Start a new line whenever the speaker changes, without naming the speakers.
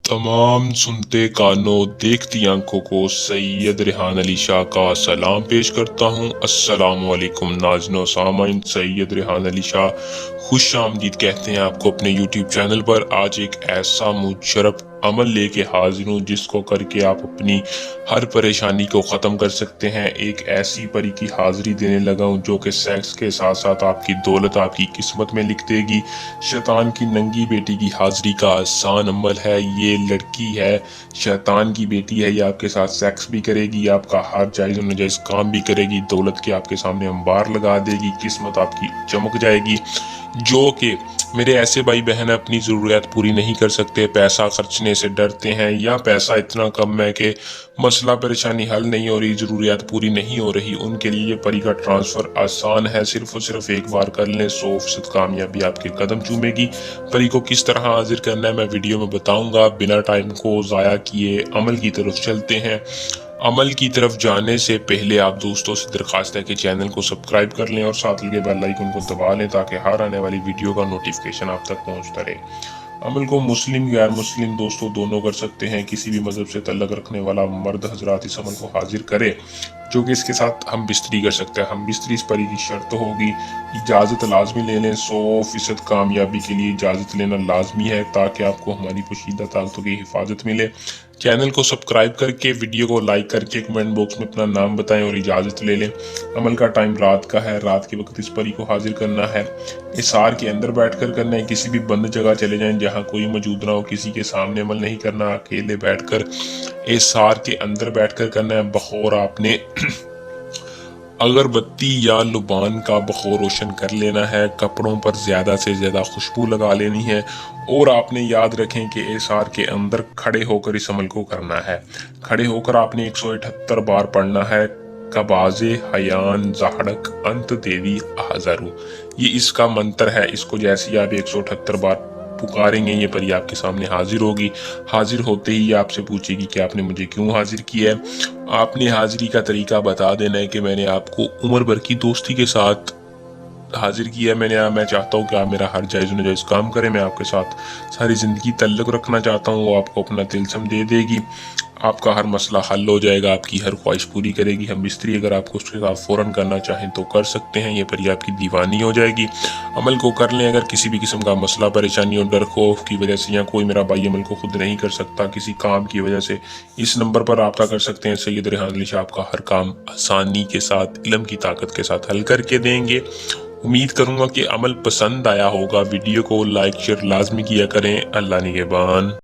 तमाम सुनते कानों देखती आंखों को सैयद रेहान अली शाह का सलाम पेश करता हूँ। अस्सलामु अलैकुम नाज़रीन व सामाइन, सैयद रेहान अली शाह खुश आमदीद कहते हैं आपको अपने यूट्यूब चैनल पर। आज एक ऐसा मुशर्रफ अमल लेके हाजिर हूँ जिसको करके आप अपनी हर परेशानी को ख़त्म कर सकते हैं। एक ऐसी परी की हाजिरी देने लगा हूँ जो कि सेक्स के साथ साथ आपकी दौलत आपकी किस्मत में लिख देगी। शैतान की नंगी बेटी की हाजिरी का आसान अमल है। ये लड़की है, शैतान की बेटी है, ये आपके साथ सेक्स भी करेगी, आपका हर जायज़ नाजायज़ काम भी करेगी, दौलत के आपके सामने अंबार लगा देगी, किस्मत आपकी चमक जाएगी। जो कि मेरे ऐसे भाई बहन अपनी ज़रूरियात पूरी नहीं कर सकते, पैसा खर्चने से डरते हैं, या पैसा इतना कम है कि मसला परेशानी हल नहीं हो रही, ज़रूरियात पूरी नहीं हो रही, उनके लिए ये परी का ट्रांसफ़र आसान है। सिर्फ और सिर्फ एक बार कर लें, 100% कामयाबी आपके कदम चूमेगी। परी को किस तरह हाजिर करना है मैं वीडियो में बताऊंगा। बिना टाइम को ज़ाया किए अमल की तरफ चलते हैं। अमल की तरफ जाने से पहले आप दोस्तों से दरख्वास्त है कि चैनल को सब्सक्राइब कर लें और साथ लगे बेल आइकन को दबा लें ताकि हर आने वाली वीडियो का नोटिफिकेशन आप तक पहुंचता रहे। अमल को मुस्लिम गैर मुस्लिम दोस्तों दोनों कर सकते हैं। किसी भी मजहब से तल्लुक़ रखने वाला मर्द हजरात इस अमल को हाजिर करे, जो कि इसके साथ हम बिस्तरी कर सकते हैं। हम बिस्तरी इस परी की शर्त होगी, इजाज़त लाजमी ले लें। 100% कामयाबी के लिए इजाज़त लेना लाजमी है ताकि आपको हमारी पोशीदा ताकतों की हिफाजत मिले। चैनल को सब्सक्राइब करके वीडियो को लाइक करके कमेंट बॉक्स में अपना नाम बताएं और इजाज़त ले लें। अमल का टाइम रात का है, रात के वक्त इस परी को हाजिर करना है। इसार के अंदर बैठकर करना है। किसी भी बंद जगह चले जाएं जहां कोई मौजूद ना हो, किसी के सामने अमल नहीं करना, अकेले बैठकर इसार के अंदर बैठकर करना है। बखौर आपने अगरबत्ती या लुबान का बखोर रोशन कर लेना है। कपड़ों पर ज़्यादा से ज़्यादा खुशबू लगा लेनी है और आपने याद रखें कि एसार के अंदर खड़े होकर इस अमल को करना है। खड़े होकर आपने 178 बार पढ़ना है, कबाजे हयान जहड़क अंत देवी हाजरू। ये इसका मंत्र है। इसको जैसे ही आप 178 बार पुकारेंगे ये परी आपके सामने हाजिर होगी। हाजिर होते ही आपसे पूछेगी कि आपने मुझे क्यों हाजिर किया है। आपने हाजिरी का तरीका बता देना है कि मैंने आपको उम्र भर की दोस्ती के साथ हाजिर किया है। मैं चाहता हूँ कि आप मेरा हर जायज़ नाजायज़ काम करें। मैं आपके साथ सारी ज़िंदगी तल्लुक़ रखना चाहता हूँ। वो आपको अपना तिलस्म दे देगी, आपका हर मसला हल हो जाएगा, आपकी हर ख्वाहिश पूरी करेगी। हम बिस्तरी अगर आपको उसके साथ फ़ौरन करना चाहें तो कर सकते हैं। ये परी आपकी दीवानी हो जाएगी। अमल को कर लें। अगर किसी भी किस्म का मसला परेशानी और डर खौफ की वजह से, या कोई मेरा भाई अमल को खुद नहीं कर सकता किसी काम की वजह से, इस नंबर पर रब्ता कर सकते हैं। सैयद रेहान अली शाह आपका हर काम आसानी के साथ, इल्म की ताकत के साथ हल करके देंगे। उम्मीद करूँगा कि अमल पसंद आया होगा। वीडियो को लाइक शेयर लाजमी किया करें। अल्लाह निगहबान।